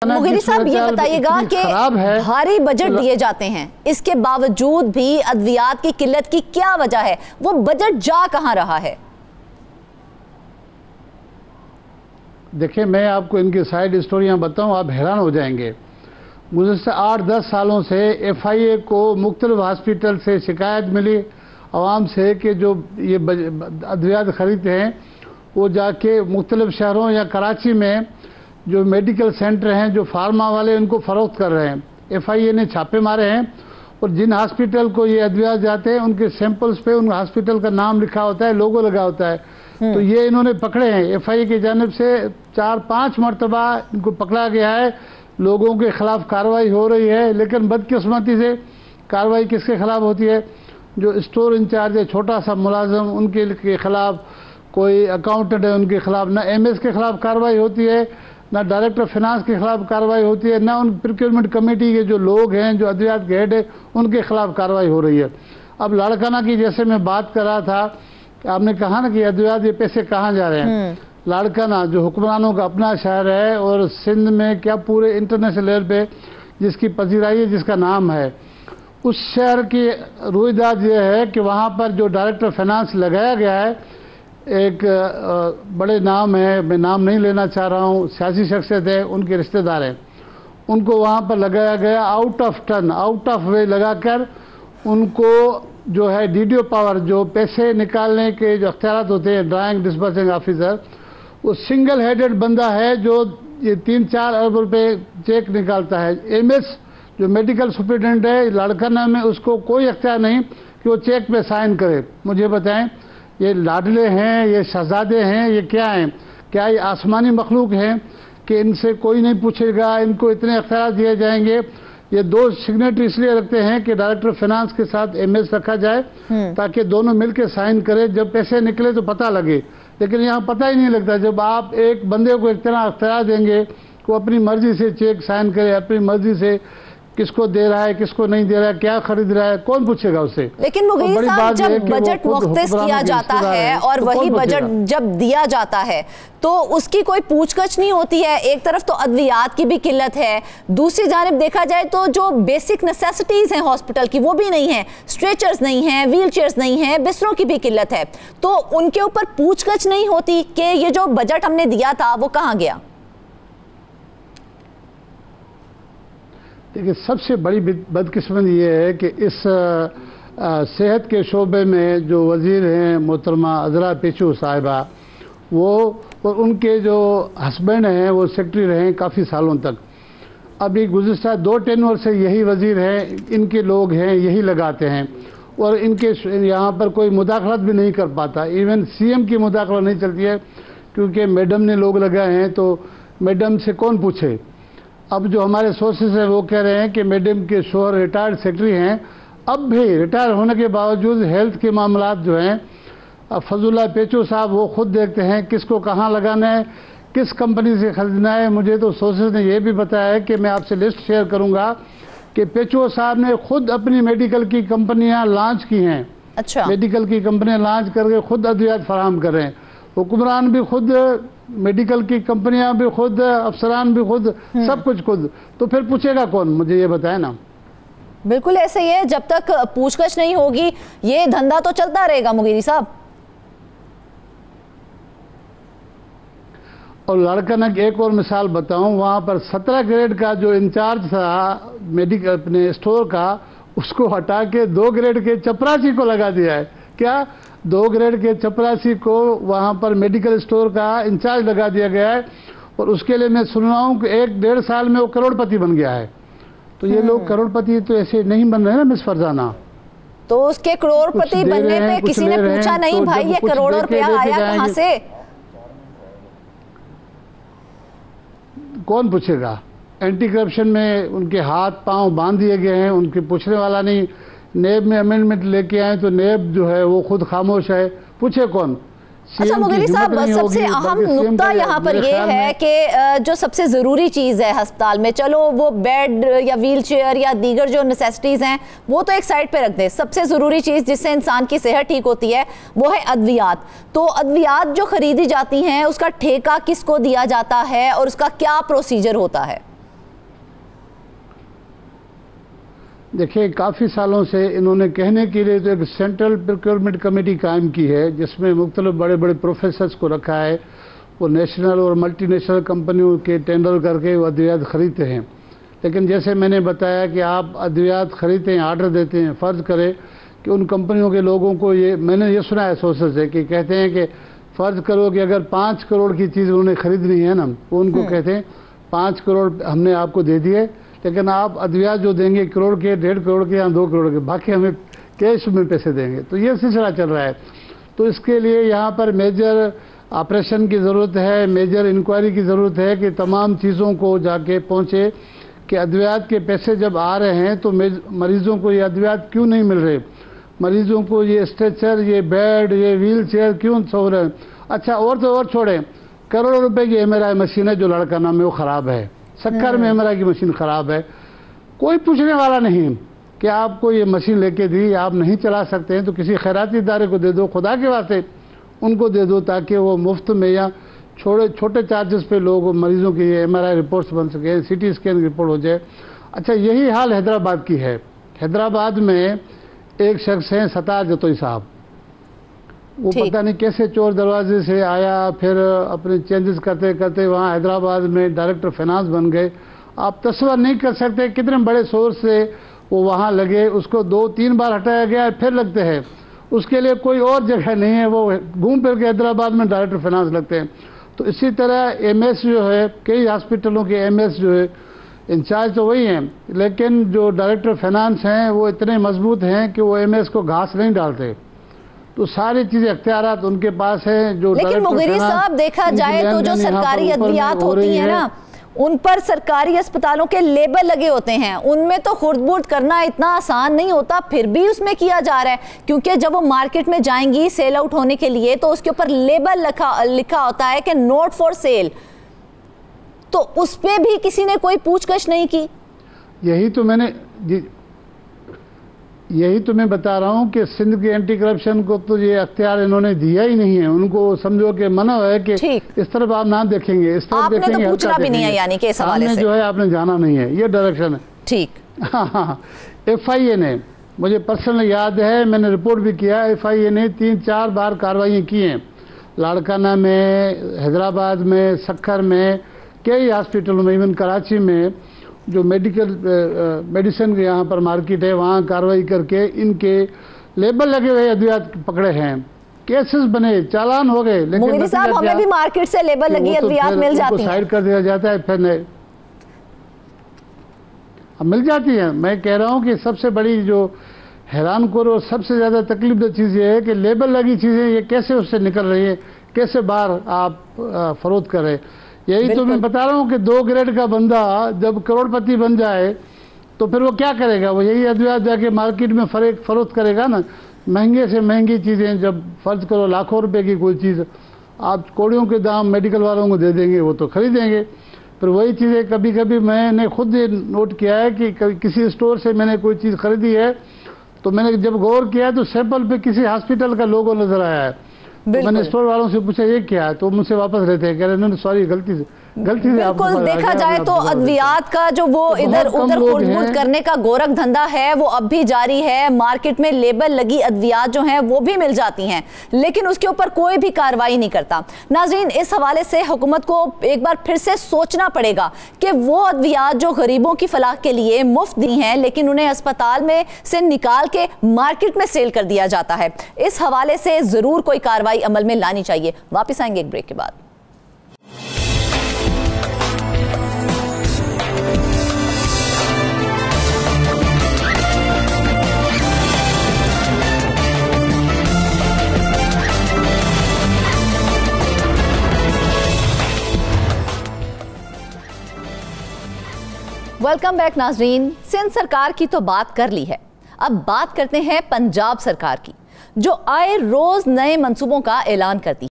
मुगीरी साहब ये बताइएगा कि भारी बजट दिए जाते हैं, इसके बावजूद भी अद्वियात की किल्लत की क्या वजह है? वो बजट जा कहां रहा है? देखिए, मैं आपको इनकी साइड स्टोरियां बताऊं, आप हैरान हो जाएंगे। गुज़श्ता 8-10 सालों से FIA को मुख्तलिफ हॉस्पिटल से शिकायत मिली आवाम से कि जो ये अद्वियात खरीदते हैं वो जाके मुख्तलिफ शहरों या कराची में जो मेडिकल सेंटर हैं, जो फार्मा वाले, उनको फ़रोख्त कर रहे हैं। FIA ने छापे मारे हैं और जिन हॉस्पिटल को ये अद्वियात जाते हैं उनके सैंपल्स पे उन हॉस्पिटल का नाम लिखा होता है, लोगो लगा होता है। तो ये इन्होंने पकड़े हैं। FIA की जानिब से 4-5 मरतबा इनको पकड़ा गया है, लोगों के खिलाफ कार्रवाई हो रही है। लेकिन बदकिस्मती से कार्रवाई किसके खिलाफ होती है? जो स्टोर इंचार्ज है, छोटा सा मुलाजम, उनके खिलाफ, कोई अकाउंटेंट है उनके खिलाफ। ना MS के खिलाफ कार्रवाई होती है, ना डायरेक्टर फाइनेंस के खिलाफ कार्रवाई होती है, ना उन प्रोक्योरमेंट कमेटी के जो लोग हैं, जो अद्वियात के हेड है, उनके खिलाफ कार्रवाई हो रही है। अब लाड़काना की जैसे मैं बात कर रहा था, आपने कहा ना कि अद्वियात ये पैसे कहाँ जा रहे हैं। लाड़काना जो हुक्मरानों का अपना शहर है और सिंध में क्या पूरे इंटरनेशनल लेवल पे जिसकी पजीराई है, जिसका नाम है, उस शहर की रुईदाद ये है कि वहाँ पर जो डायरेक्टर फाइनेंस लगाया गया है, एक बड़े नाम है, मैं नाम नहीं लेना चाह रहा हूँ, सियासी शख्सियत है, उनके रिश्तेदार हैं, उनको वहाँ पर लगाया गया out of turn, out of वे लगाकर उनको जो है DDO पावर, जो पैसे निकालने के जो अख्तियार होते हैं, ड्राइंग डिस्बर्सिंग ऑफिसर, वो सिंगल हेडेड बंदा है जो ये 3-4 अरब रुपए चेक निकालता है। MS जो मेडिकल सुप्रिटेंडेंट है लाड़काना में, उसको कोई अख्तियार नहीं कि वो चेक पे साइन करे। मुझे बताएं, ये लाडले हैं, ये शहजादे हैं, ये क्या हैं? क्या ये आसमानी मखलूक हैं कि इनसे कोई नहीं पूछेगा, इनको इतने अख्तियार दिए जाएंगे? ये 2 सिग्नेटरी इसलिए रखते हैं कि डायरेक्टर फाइनेंस के साथ MS रखा जाए ताकि दोनों मिलकर साइन करें, जब पैसे निकले तो पता लगे। लेकिन यहाँ पता ही नहीं लगता। जब आप एक बंदे को इतना अख्तियार देंगे कि वो अपनी मर्जी से चेक साइन करे, अपनी मर्जी से किसको दे रहा है, किसको नहीं दे रहा है, क्या खरीद रहा है, कौन पूछेगा उससे? लेकिन मुगीरी साहब, जब बजट मुख्तस किया जाता है और वही बजट जब दिया जाता है तो उसकी कोई पूछगछ नहीं होती है। एक तरफ तो अद्वियात की भी किल्लत है, दूसरी जानिब देखा जाए तो जो बेसिक नेसेसिटीज हैं हॉस्पिटल की वो भी नहीं है, स्ट्रेचर्स नहीं हैं, व्हील चेयर्स नहीं हैं, बिस्तरों की भी किल्लत है। तो उनके ऊपर पूछगछ नहीं होती कि ये जो बजट हमने दिया था वो कहाँ गया? देखिए, सबसे बड़ी बदकिस्मती ये है कि इस सेहत के शोबे में जो वज़ीर हैं मोहतरमा अज़रा पेचू साहिबा, वो और उनके जो हस्बैंड हैं वो सेक्रेटरी रहे काफ़ी सालों तक। अभी गुज़श्ता 2 टेन्योर से यही वज़ीर हैं, इनके लोग हैं, यही लगाते हैं और इनके यहाँ पर कोई मुदाखलत भी नहीं कर पाता। इवन CM की मुदाखलत नहीं चलती है क्योंकि मैडम ने लोग लगाए हैं, तो मैडम से कौन पूछे? अब जो हमारे सोर्सेज हैं वो कह रहे हैं कि मैडम के शोहर रिटायर्ड सेक्रेटरी हैं, अब भी रिटायर होने के बावजूद हेल्थ के मामलात जो हैं फजलुल्लाह पेचू साहब वो खुद देखते हैं किसको कहाँ लगाना है, किस कंपनी से खरीदना है। मुझे तो सोर्सेज ने यह भी बताया है कि मैं आपसे लिस्ट शेयर करूँगा कि पेचू साहब ने खुद अपनी मेडिकल की कंपनियाँ लॉन्च की हैं। अच्छा। मेडिकल की कंपनियाँ लॉन्च करके खुद अद्वियात फराहम कर रहे हैं। हुक्मरान भी खुद, मेडिकल की कंपनियां भी खुद, अफसरान भी खुद, सब कुछ खुद। तो फिर पूछेगा कौन? मुझे ये बताए ना। बिल्कुल ऐसे ही है, जब तक पूछगछ नहीं होगी ये धंधा तो चलता रहेगा मुगीरी साहब। और लाड़काना की एक और मिसाल बताऊं, वहां पर 17 ग्रेड का जो इंचार्ज था मेडिकल अपने स्टोर का, उसको हटा के 2 ग्रेड के चपरासी को लगा दिया है। क्या? 2 ग्रेड के चपरासी को वहाँ पर मेडिकल स्टोर का इंचार्ज लगा दिया गया है और उसके लिए मैं सुन रहा हूँ कि 1-1.5 साल में वो करोड़पति बन गया है। तो ये लोग करोड़पति तो ऐसे नहीं बन रहे ना मिस फरजाना। तो उसके करोड़पति बनने पे किसी ने पूछा नहीं, भाई ये करोड़ों रुपया आया कहाँ से? कौन पूछेगा? एंटी करप्शन में उनके हाथ पांव बांध दिए गए हैं, उनके पूछने वाला नहीं। नेब में अमेंडमेंट लेके आए तो नेब जो है वो खुद खामोश है, पूछे कौन? अच्छा मुगीरी साहब, सबसे अहम नुक्ता यहाँ पर ये है कि जो सबसे ज़रूरी चीज़ है अस्पताल में, चलो वो बेड या व्हील चेयर या दीगर जो नेसेसिटीज़ हैं वो तो एक साइड पे रख दें, सबसे ज़रूरी चीज़ जिससे इंसान की सेहत ठीक होती है वो है अद्वियात। तो अद्वियात जो ख़रीदी जाती हैं उसका ठेका किसको दिया जाता है और उसका क्या प्रोसीजर होता है? देखिए, काफ़ी सालों से इन्होंने कहने के लिए तो एक सेंट्रल प्रोक्योरमेंट कमेटी कायम की है, जिसमें मुख्तलिफ बड़े बड़े प्रोफेसर्स को रखा है। वो नेशनल और मल्टीनेशनल कंपनियों के टेंडर करके वो अद्वियात खरीदते हैं। लेकिन जैसे मैंने बताया कि आप अद्वियात खरीदते हैं, आर्डर देते हैं, फ़र्ज़ करें कि उन कंपनियों के लोगों को मैंने ये सुना है सोर्सेस से कि कहते हैं कि फ़र्ज़ करो कि अगर 5 करोड़ की चीज़ उन्होंने खरीदनी है ना, वो उनको कहते हैं 5 करोड़ हमने आपको दे दिए, लेकिन आप अद्वियात जो देंगे करोड़ के, 1.5 करोड़ के या 2 करोड़ के, बाकी हमें कैश में पैसे देंगे। तो ये सिलसिला चल रहा है। तो इसके लिए यहाँ पर मेजर ऑपरेशन की ज़रूरत है, मेजर इंक्वायरी की ज़रूरत है कि तमाम चीज़ों को जाके पहुँचे कि अद्वियात के पैसे जब आ रहे हैं तो मरीज़ों को ये अद्वियात क्यों नहीं मिल रहे, मरीज़ों को ये स्ट्रेचर, ये बेड, ये व्हील चेयर क्यों सो रहे हैं। अच्छा, और तो और छोड़ें, करोड़ों रुपए की MRI मशीन है जो लड़का नाम है वो ख़राब है, सक्कर में MRI की मशीन ख़राब है, कोई पूछने वाला नहीं कि आपको ये मशीन लेके दी, आप नहीं चला सकते हैं तो किसी खैराती इदारे को दे दो, खुदा के वास्ते उनको दे दो, ताकि वो मुफ्त में या छोटे चार्जेस पे लोग मरीजों की MRI रिपोर्ट्स बन सके, CT स्कैन रिपोर्ट हो जाए। अच्छा, यही हाल हैदराबाद की है। हैदराबाद में एक शख्स हैं सतार जतोई साहब, वो पता नहीं कैसे चोर दरवाजे से आया, फिर अपने चेंजेस करते करते वहाँ हैदराबाद में डायरेक्टर फाइनेंस बन गए। आप तस्वर नहीं कर सकते कितने बड़े सोर्स से वो वहाँ लगे, उसको 2-3 बार हटाया गया, फिर लगते हैं। उसके लिए कोई और जगह नहीं है, वो घूम फिर के हैदराबाद में डायरेक्टर फाइनेंस लगते हैं। तो इसी तरह MS जो है, कई हॉस्पिटलों के MS जो है इंचार्ज तो वही हैं, लेकिन जो डायरेक्टर फाइनेंस हैं वो इतने मजबूत हैं कि वो MS को घास नहीं डालते। तो सारी चीजें अख्तियारात उनके पास है। जो लेकिन मुगीरी साहब, देखा जाए तो जो सरकारी अद्वियात होती है ना, उन पर सरकारी अस्पतालों के लेबल लगे होते हैं, उनमें तो खुर्द-बुर्द करना इतना आसान नहीं होता, फिर भी उसमें किया जा रहा है। क्योंकि जब वो मार्केट में जाएंगी सेल आउट होने के लिए तो उसके ऊपर लेबल लिखा होता है कि नॉट फॉर सेल, तो उस पे भी किसी ने कोई पूछताछ नहीं की। यही तो मैं बता रहा हूँ कि सिंध के एंटी करप्शन को तो ये अख्तियार इन्होंने दिया ही नहीं है। उनको समझो कि मना है कि इस तरफ आप ना देखेंगे, इस तरफ देखेंगे, तो पूछना भी नहीं है, यानी कि इस हवाले से जो है आपने जाना नहीं है, ये डायरेक्शन है। ठीक। हाँ, FIA ने, मुझे पर्सनल याद है, मैंने रिपोर्ट भी किया, FIA ने 3-4 बार कार्रवाई की हैं, लाड़काना में, हैदराबाद में, सक्खर में, कई हॉस्पिटलों में, इवन कराची में जो मेडिसिन के यहाँ पर मार्केट है वहाँ कार्रवाई करके इनके लेबल लगे हुए अद्वियात पकड़े हैं, केसेस बने, चालान हो गए। लेकिन साहब, हमें भी मार्केट से लेबल लगी अद्वियात मिल जाती है, साइड कर दिया जाता है, फिर मिल जाती है। मैं कह रहा हूँ कि सबसे बड़ी जो हैरानकुर और सबसे ज़्यादा तकलीफदेह चीज़ ये है कि लेबल लगी चीज़ें ये कैसे उससे निकल रही है, कैसे बाहर आप फरोख्त कर रहे। यही तो मैं बता रहा हूँ कि 2 ग्रेड का बंदा जब करोड़पति बन जाए तो फिर वो क्या करेगा, वो यही अद्वियात जाके मार्केट में फरोख्त करेगा ना। महंगे से महंगी चीज़ें, जब फर्ज करो लाखों रुपए की कोई चीज़ आप कौड़ियों के दाम मेडिकल वालों को दे देंगे, वो तो खरीदेंगे। फिर वही चीज़ें कभी कभी मैंने खुद ये नोट किया है कि किसी स्टोर से मैंने कोई चीज़ खरीदी है तो मैंने जब गौर किया तो सैंपल पे किसी हॉस्पिटल का लोगो नजर आया है। तो मैंने स्टोर वालों से पूछा ये क्या है, तो मुझसे वापस रहते हैं, कह रहे हैं सॉरी गलती से बिल्कुल। देखा जाए तो अद्वियात का जो वो इधर उधर खुर्द-बुर्द करने का गोरख धंधा है वो अब भी जारी है। मार्केट में लेबल लगी अद्वियात जो हैं वो भी मिल जाती हैं, लेकिन उसके ऊपर कोई भी कार्रवाई नहीं करता। नाज़रीन, इस हवाले से हुकूमत को एक बार फिर से सोचना पड़ेगा कि वो अद्वियात जो गरीबों की फलाह के लिए मुफ्त दी हैं लेकिन उन्हें अस्पताल में से निकाल के मार्केट में सेल कर दिया जाता है, इस हवाले से जरूर कोई कार्रवाई अमल में लानी चाहिए। वापिस आएंगे एक ब्रेक के बाद। वेलकम बैक नाजरीन। सिंध सरकार की तो बात कर ली है, अब बात करते हैं पंजाब सरकार की, जो आए रोज नए मंसूबों का ऐलान करती है।